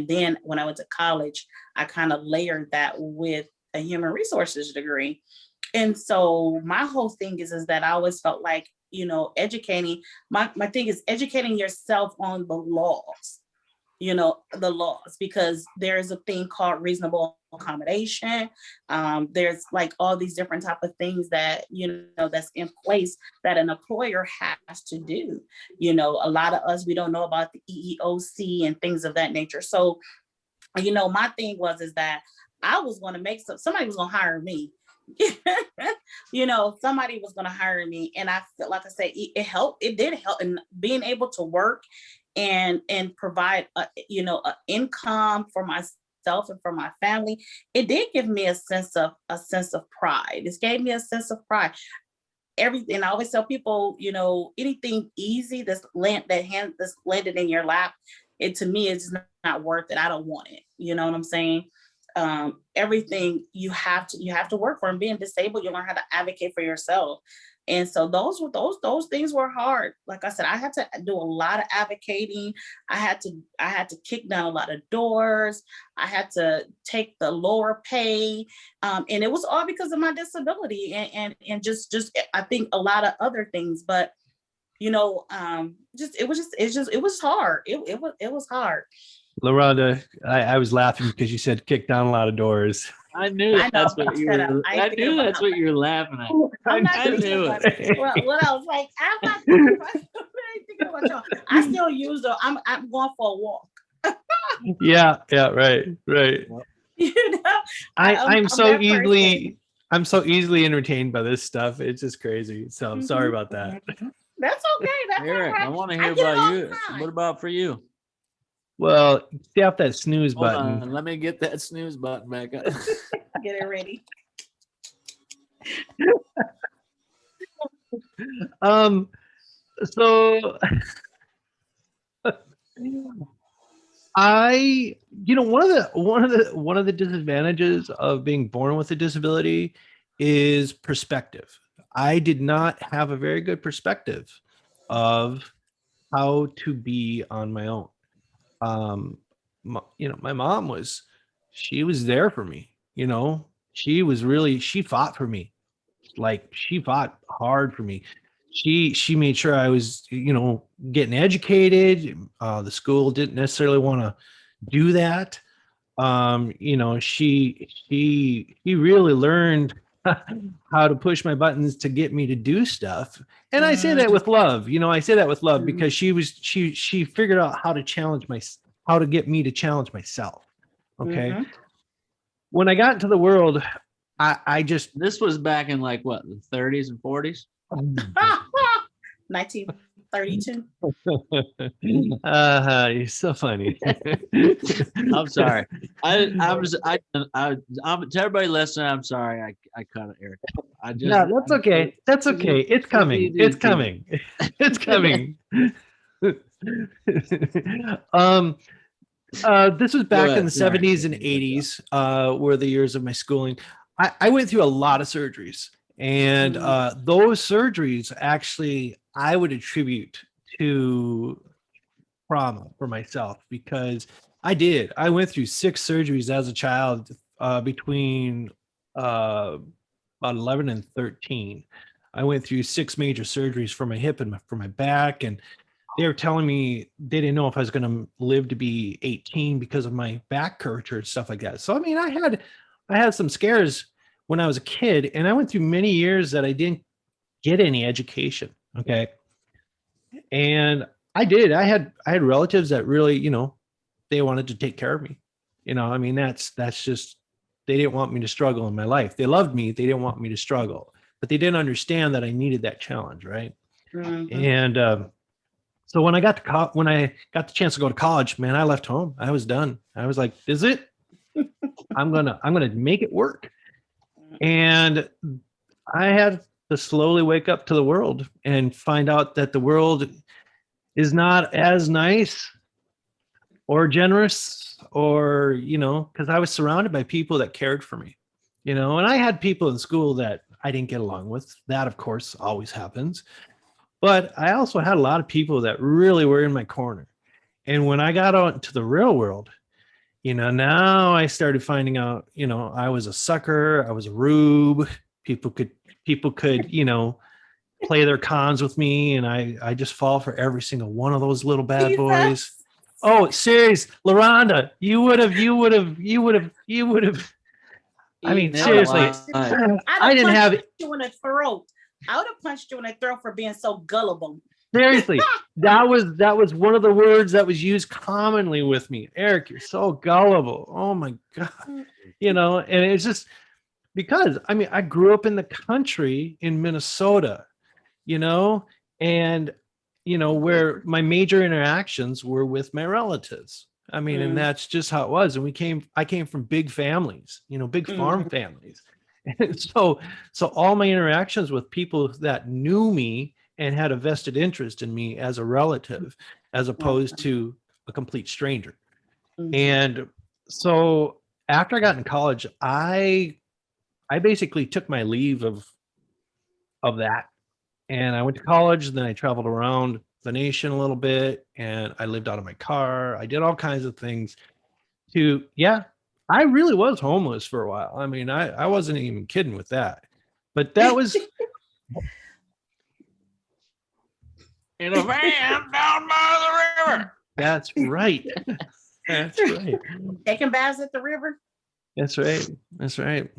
Then when I went to college, I kind of layered that with a human resources degree. And so my whole thing is that I always felt like, you know, educating, my thing is educating yourself on the laws, because there's a thing called reasonable accommodation. There's like all these different type of things that, that's in place that an employer has to do. You know, a lot of us, we don't know about the EEOC and things of that nature. So, my thing is that I was going to make somebody was going to hire me. Somebody was going to hire me. And I felt like I said, it did help in being able to work and provide, an income for myself and for my family. It did give me a sense of pride. This gave me a sense of pride. Everything, I always tell people, anything easy that's landed in your lap, it to me is not worth it. I don't want it. You know what I'm saying? Everything you have to work for. And being disabled, you learn how to advocate for yourself. And so those things were hard. Like I said, I had to do a lot of advocating. I had to kick down a lot of doors. I had to take the lower pay. And it was all because of my disability and just I think a lot of other things. But it was hard. It was hard. Laronda, I was laughing because you said kick down a lot of doors. I knew that's what you were. I knew that's what you were laughing at. I knew it. Well, I was like, I'm not thinking about y'all. I still use them. I'm going for a walk. Yeah, right. I'm so easily entertained by this stuff. It's just crazy. So I'm sorry about that. That's okay. That's Eric, all right. I want to hear about you. What about for you? Well, tap that snooze Hold button. on, let me get that snooze button back up. Get it ready. So one of the disadvantages of being born with a disability is perspective. I did not have a very good perspective of how to be on my own. My mom was there for me. She fought for me. Like, she fought hard for me. She made sure I was, getting educated. The school didn't necessarily want to do that. She really learned how to push my buttons to get me to do stuff. And I say that with love, I say that with love because she figured out how to get me to challenge myself. Okay. Mm-hmm. When I got into the world, I just, This was back in like what, the 30s and 40s? 1932. you're so funny. I'm sorry. I'm to everybody listening. I'm sorry. I cut it, Eric. No, that's okay. That's okay. It's coming. It's coming. It's coming. This was back in the 70s and 80s, were the years of my schooling. I went through a lot of surgeries, and those surgeries actually I would attribute to trauma for myself because I went through 6 surgeries as a child between about 11 and 13. I went through 6 major surgeries for my hip and for my back, and they were telling me they didn't know if I was going to live to be 18 because of my back curvature and stuff like that. So, I mean, I had some scares when I was a kid, and I went through many years that I didn't get any education. Okay. And I had relatives that really, they wanted to take care of me. I mean, that's just, they didn't want me to struggle in my life. They loved me. They didn't want me to struggle, but they didn't understand that I needed that challenge. Right. Mm-hmm. And, so when I got the chance to go to college, man, I left home. I was done. I was like, "Is it? I'm gonna make it work." And I had to slowly wake up to the world and find out that the world is not as nice or generous, or because I was surrounded by people that cared for me, and I had people in school that I didn't get along with. That, of course, always happens. But I also had a lot of people that really were in my corner. And when I got out into the real world, now I started finding out, I was a sucker. I was a rube. People could, play their cons with me. And I just fall for every single one of those little bad boys. Oh, serious. Laronda, you would have. I mean, seriously, I didn't have you in the throat. I would have punched you in the throat for being so gullible. Seriously, that was one of the words that was used commonly with me. Eric, you're so gullible. Oh my God. And it's just because, I mean, I grew up in the country in Minnesota, and, where my major interactions were with my relatives. I mean, and that's just how it was. And I came from big families, big farm families. And so all my interactions with people that knew me and had a vested interest in me as a relative, as opposed to a complete stranger. And so after I got in college, I basically took my leave of that. And I went to college, then I traveled around the nation a little bit, and I lived out of my car. I did all kinds of things I really was homeless for a while. I mean, I wasn't even kidding with that, but that was in a van down by the river. That's right. That's right. Taking baths at the river. That's right. That's right.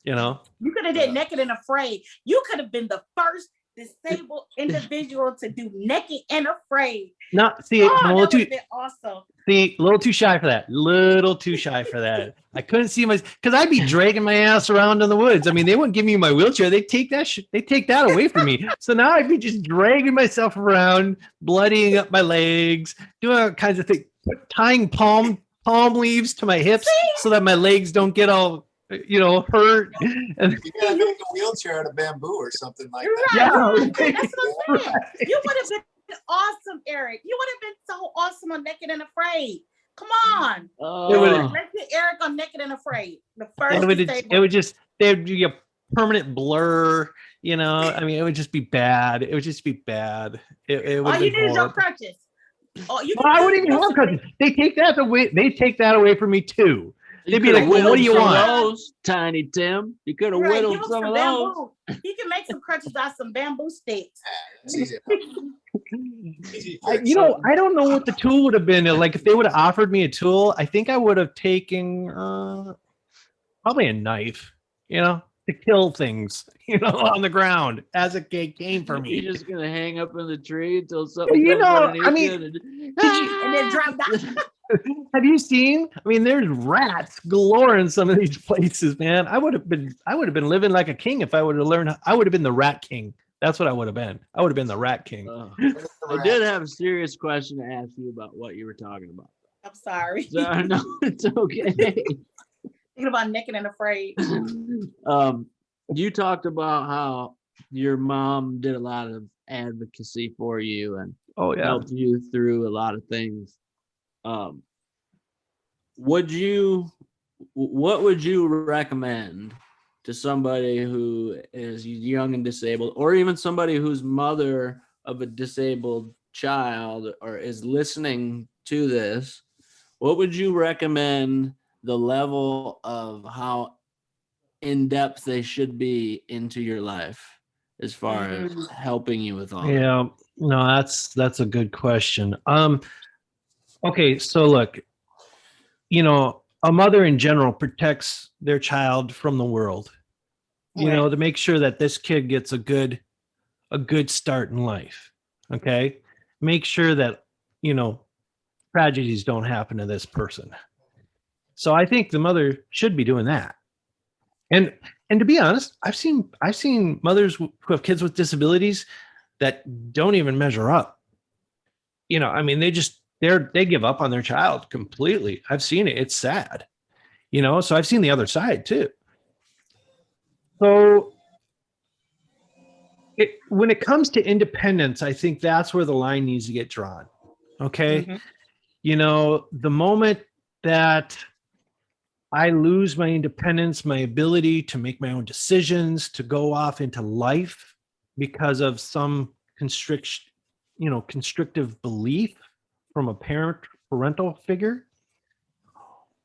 You could have did Naked and Afraid. You could have been the first disabled individual to do Naked and Afraid. No, see, that would have been awesome. See, a little too shy for that. Little too shy for that. I couldn't see because I'd be dragging my ass around in the woods. I mean, they wouldn't give me my wheelchair. They take that away from me. So now I'd be just dragging myself around, bloodying up my legs, doing all kinds of things, tying palm palm leaves to my hips so that my legs don't get all, hurt. And you gotta make a wheelchair out of bamboo or something like that. yeah, That's what I'm saying. You would have been awesome, Eric. You would have been so awesome on Naked and Afraid. Come on. Let's get Eric on Naked and Afraid. The first there'd be a permanent blur, I mean, it would just be bad. It would just be bad. It would all you need is your crutches. I wouldn't even have crutches. They take that away from me too. They'd be like, well, what do you want? Those, Tiny Tim. You could have whittled some of those. You can make some crutches out of some bamboo sticks. I don't know what the tool would have been. Like, if they would have offered me a tool, I think I would have taken probably a knife, to kill things, on the ground as it came for me. You're just gonna hang up in the tree until something You comes know, underneath I mean, you And then drop down. Have you seen? I mean, there's rats galore in some of these places, man. I would have been living like a king if I would have learned. I would have been the rat king. That's what I would have been. I would have been the rat king. I did have a serious question to ask you about what you were talking about. I'm sorry. So, no, it's okay. Thinking about Naked and Afraid. You talked about how your mom did a lot of advocacy for you and Oh yeah. helped you through a lot of things. What would you recommend to somebody who is young and disabled, or even somebody who's mother of a disabled child or is listening to this? What would you recommend the level of how in depth they should be into your life as far as helping you with all that? Yeah, no, that's a good question. Okay, so look, a mother in general protects their child from the world, Right. to make sure that this kid gets a good start in life. Okay. Make sure that, tragedies don't happen to this person. So I think the mother should be doing that. And to be honest, I've seen mothers who have kids with disabilities that don't even measure up. I mean, they give up on their child completely. I've seen it. It's sad. So I've seen the other side too. So when it comes to independence, I think that's where the line needs to get drawn. Okay. The moment that I lose my independence, my ability to make my own decisions, to go off into life because of some constrictive belief from a parental figure,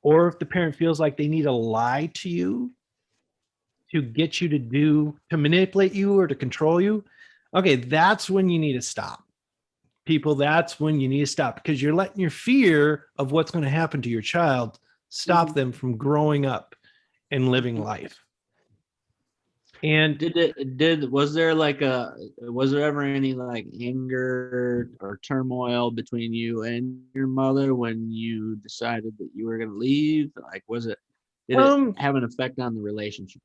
or if the parent feels like they need to lie to you to get you to manipulate you or to control you, okay, that's when you need to stop. People, that's when you need to stop, because you're letting your fear of what's going to happen to your child stop them from growing up and living life. And was there ever any like anger or turmoil between you and your mother when you decided that you were going to leave? Like, did it have an effect on the relationship?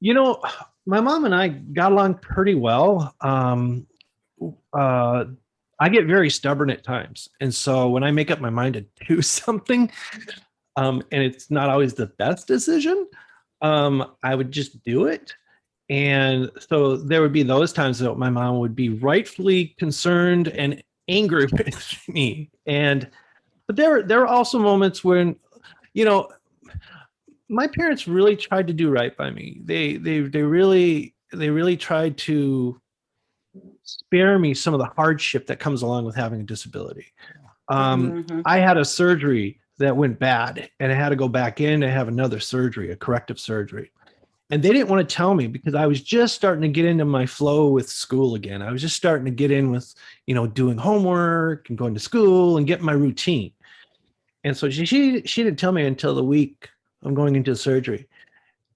My mom and I got along pretty well. I get very stubborn at times. And so when I make up my mind to do something, and it's not always the best decision, I would just do it. And so there would be those times that my mom would be rightfully concerned and angry with me. But there were also moments when, my parents really tried to do right by me. They really tried to spare me some of the hardship that comes along with having a disability. I had a surgery that went bad, and I had to go back in and have another surgery, a corrective surgery. And they didn't want to tell me because I was just starting to get into my flow with school again. I was just starting to get in with, doing homework and going to school and getting my routine. And so she didn't tell me until the week I'm going into surgery.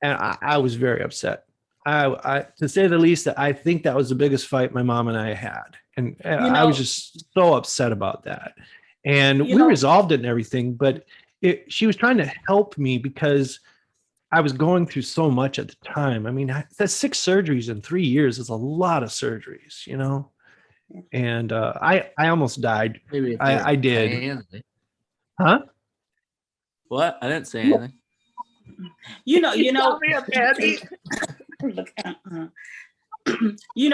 And I was very upset. I to say the least, that I think that was the biggest fight my mom and I had. And I was just so upset about that. And we resolved it and everything, but she was trying to help me because I was going through so much at the time. I mean, that's 6 surgeries in 3 years is a lot of surgeries, and I almost died. I did. Huh? What? I didn't say anything. You know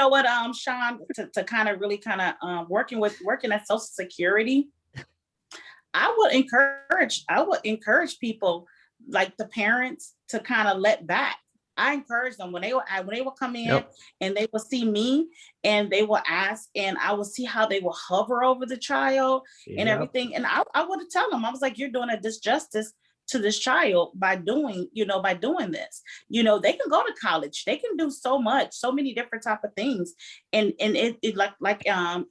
what, Shawn, to kind of really working at Social Security, I would encourage people, like the parents, to kind of let back. I encourage them when they will come in and they will see me and they will ask, and I will see how they will hover over the child and everything. And I would tell them, I was like, you're doing a disjustice to this child by doing this. They can go to college, they can do so many different type of things. And it like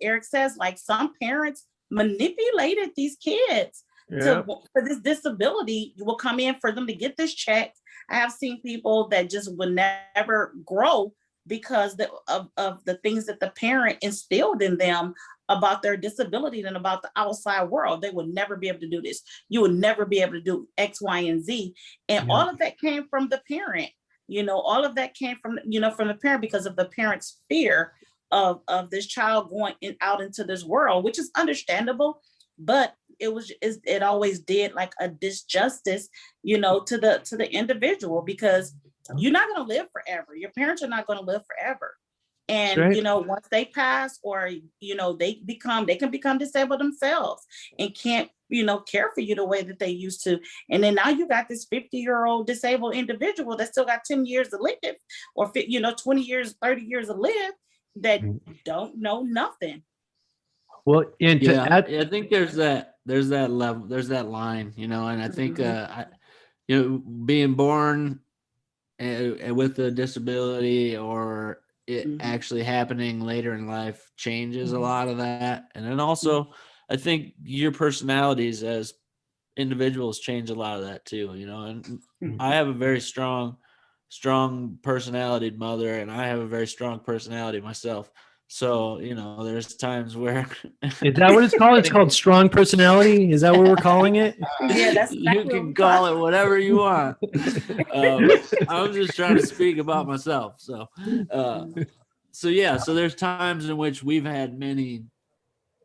Eric says, like some parents manipulated these kids for this disability will come in for them to get this checked. I have seen people that just would never grow because of the things that the parent instilled in them about their disability and about the outside world. They would never be able to do this. You would never be able to do X, Y, and Z. And all of that came from the parent. All of that came from, from the parent because of the parent's fear of this child going out into this world, which is understandable, but it always did like a disjustice, to the individual, because you're not going to live forever. Your parents are not going to live forever. And, right. Once they pass or, they can become disabled themselves and can't, care for you the way that they used to. And then now you got this 50-year-old disabled individual that still got 10 years to live or, 20 years, 30 years to live that don't know nothing. Well, and I think there's that level, there's that line, and I think, being born with a disability or it actually happening later in life changes a lot of that. And then also I think your personalities as individuals change a lot of that too, and I have a very strong personality mother, and I have a very strong personality myself. So, there's times where is that what it's called? It's called strong personality. Is that what we're calling it? Yeah, that's you can call it whatever you want. I'm just trying to speak about myself. So there's times in which we've had many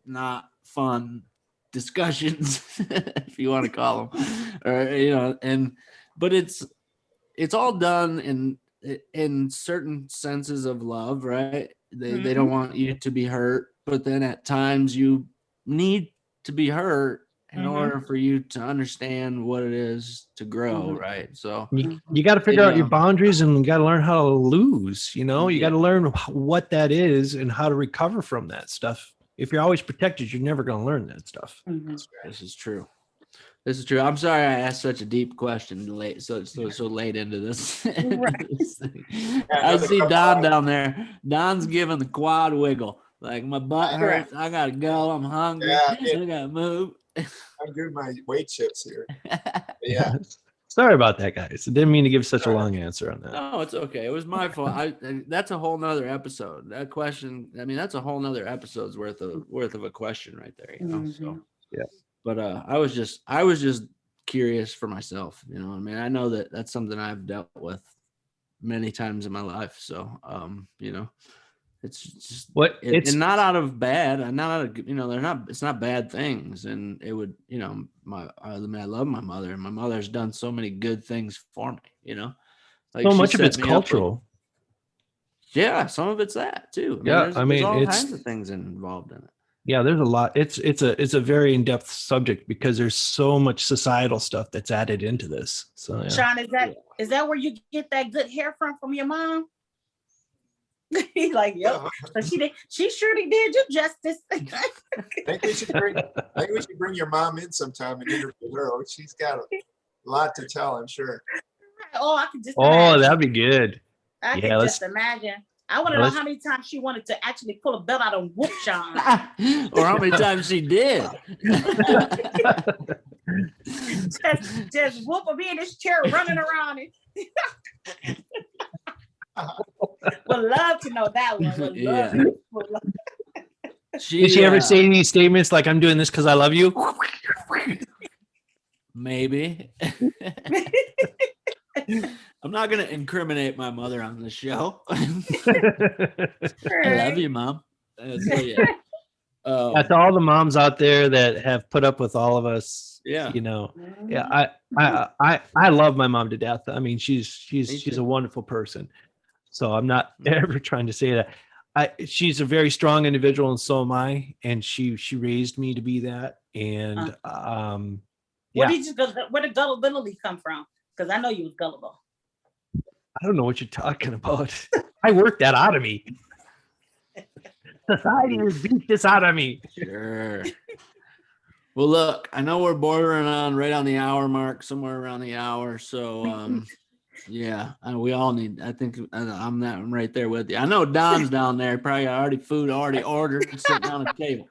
not fun discussions, if you want to call them, or, but it's all done in certain senses of love, right? They don't want you to be hurt, but then at times you need to be hurt in order for you to understand what it is to grow, right? So you got to figure out your boundaries, and you got to learn how to lose. You got to learn what that is and how to recover from that stuff. If you're always protected, you're never going to learn that stuff. This is true. I'm sorry I asked such a deep question late, so late into this. I see Don down there. Don's giving the quad wiggle. Like, my butt hurts. I gotta go. I'm hungry. I gotta move. I'm doing my weight shifts here. Yeah. Sorry about that, guys. I didn't mean to give such a long answer on that. No, it's okay. It was my fault. That's a whole nother episode. That question, that's a whole nother episode's worth of a question right there. So yeah. But I was just curious for myself. I know that that's something I've dealt with many times in my life. So it's just it's not out of bad. Not out of it's not bad things. And it would I love my mother, and my mother's done so many good things for me. Like, so much of it's cultural. Some of it's that too. There's all kinds of things involved in it. Yeah, there's a lot. It's a very in-depth subject because there's so much societal stuff that's added into this. So, Shawn, is that where you get that good hair from your mom? He's like, yep. So she surely did you justice. I think we should bring your mom in sometime and interview her. She's got a lot to tell, I'm sure. Oh, I can just imagine. That'd be good. I can just imagine. I want to know how many times she wanted to actually pull a belt out and whoop Shawn. Or how many times she did. just whoop him in his chair running around it. Would love to know that one. Did she ever say any statements like, "I'm doing this because I love you"? Maybe. I'm not going to incriminate my mother on the show. I love you, Mom. To all the moms out there that have put up with all of us. I love my mom to death. I mean, she's a wonderful person. So I'm not ever trying to say that. She's a very strong individual, and so am I. And she raised me to be that. And where did gullibility come from? Because I know you was gullible. I don't know what you're talking about. I worked that out of me. Society has beat this out of me. Sure. Well, look, I know we're bordering on right on the hour mark, somewhere around the hour. So, we all need. I think I'm right there with you. I know Don's down there. Probably got food already ordered, sitting on the table.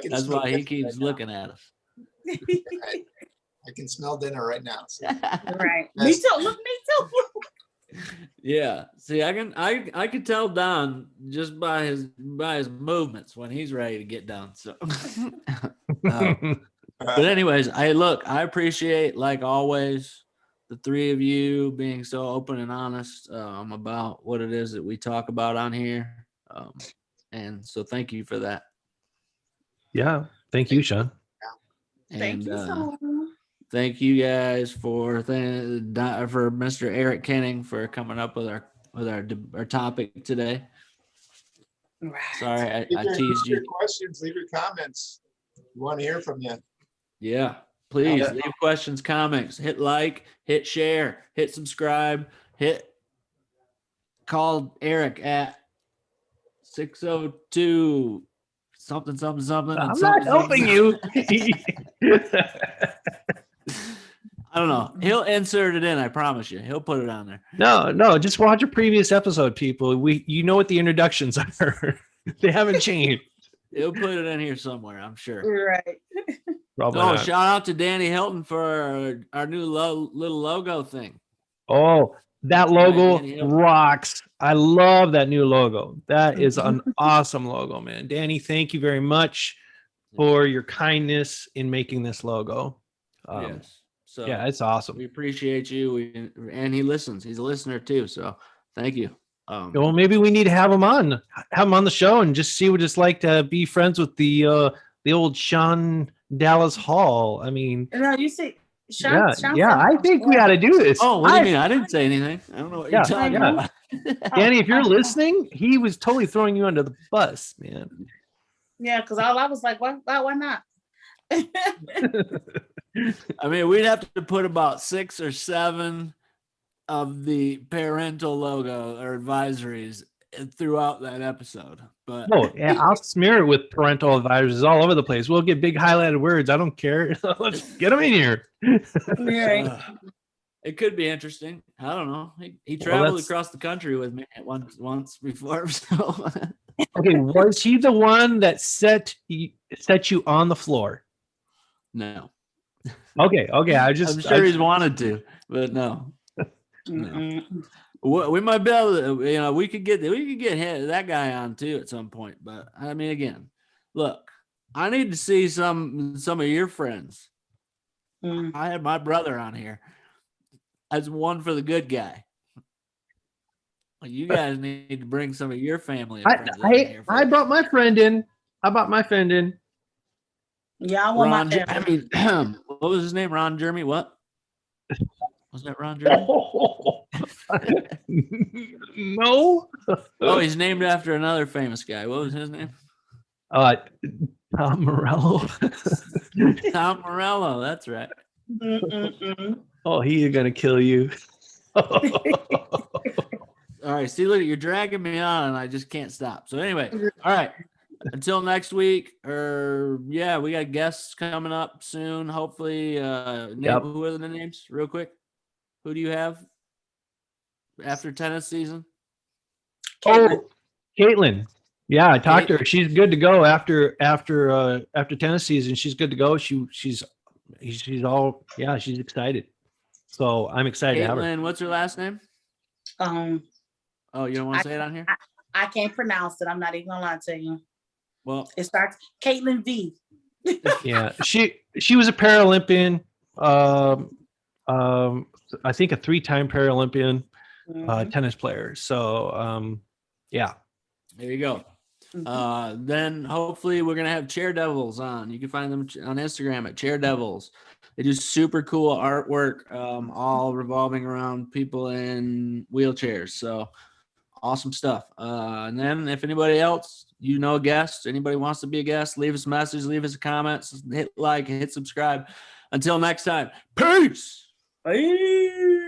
That's why he keeps looking at us. I can smell dinner right now. So. Right. Me Yes. too. Look, me too. Yeah. See, I can tell Don just by his movements when he's ready to get done. So but anyways, I appreciate, like always, the three of you being so open and honest about what it is that we talk about on here. And so thank you for that. Yeah. Thank you, Shawn. Thank you so much. Thank you guys for Mr. Eric Kenning for coming up with our topic today. Right. Sorry, I teased Leave you. your questions, leave your comments. We want to hear from you. Yeah, please Yeah. leave questions, comments, hit like, hit share, hit subscribe, call Eric at 602 something. I'm not helping you. I don't know. He'll insert it in. I promise you. He'll put it on there. No, just watch a previous episode, people. You know what the introductions are. They haven't changed. He'll put it in here somewhere, I'm sure. Right. Probably Oh, not. shout out to Danny Hilton for our new little logo thing. Oh, that Danny logo Hilton. rocks. I love that new logo. That is an awesome logo, man. Danny, thank you very much for your kindness in making this logo. Yes. So Yeah, it's awesome. we appreciate you. And he listens. He's a listener too. So thank you. Well, maybe we need to have him on the show and just see what it's like to be friends with the old Shawn Dallas Hall. I mean, No, you see, Shawn I think we got to do this. Oh, what do you mean? I didn't say anything. I don't know what you're talking about. Danny, if you're listening, he was totally throwing you under the bus, man. Yeah, because I was like, why not? I mean, we'd have to put about 6 or 7 of the parental logo or advisories throughout that episode. But Yeah, I'll smear it with parental advisors all over the place. We'll get big highlighted words. I don't care. Let's get them in here. Right. It could be interesting. I don't know. He traveled across the country with me once before. So Okay, was he the one that set you on the floor? no. Okay. I'm sure he's wanted to, but no. No. We might be able to, we could get that guy on too at some point. But I mean, again, look, I need to see some of your friends. I had my brother on here as one for the good guy. You guys need to bring some of your family. I brought my friend in. Yeah, I want Ron my family. what was his name? Ron Jeremy? What? Was that Ron Jeremy? No. Oh, he's named after another famous guy. What was his name? Tom Morello. Tom Morello. That's right. Oh, he is gonna kill you. All right, see, look, you're dragging me on, and I just can't stop. So anyway, all right. Until next week, we got guests coming up soon. Hopefully, who are the names? Real quick, who do you have after tennis season? Caitlin. Yeah, I talked to her. She's good to go after tennis season. She's good to go. She's excited. So I'm excited to have her. Caitlin, what's her last name? Oh, you don't want to say it on here? I can't pronounce it. I'm not even gonna lie to you. Well, it starts Caitlin V. Yeah, she was a Paralympian. I think a 3-time Paralympian tennis player. So yeah. There you go. Then hopefully we're gonna have Chair Devils on. You can find them on Instagram at Chair Devils. They do super cool artwork, all revolving around people in wheelchairs. So awesome stuff. And then if anybody else, a guest, anybody wants to be a guest, leave us a message, leave us a comment, hit like, hit subscribe. Until next time, peace. Bye.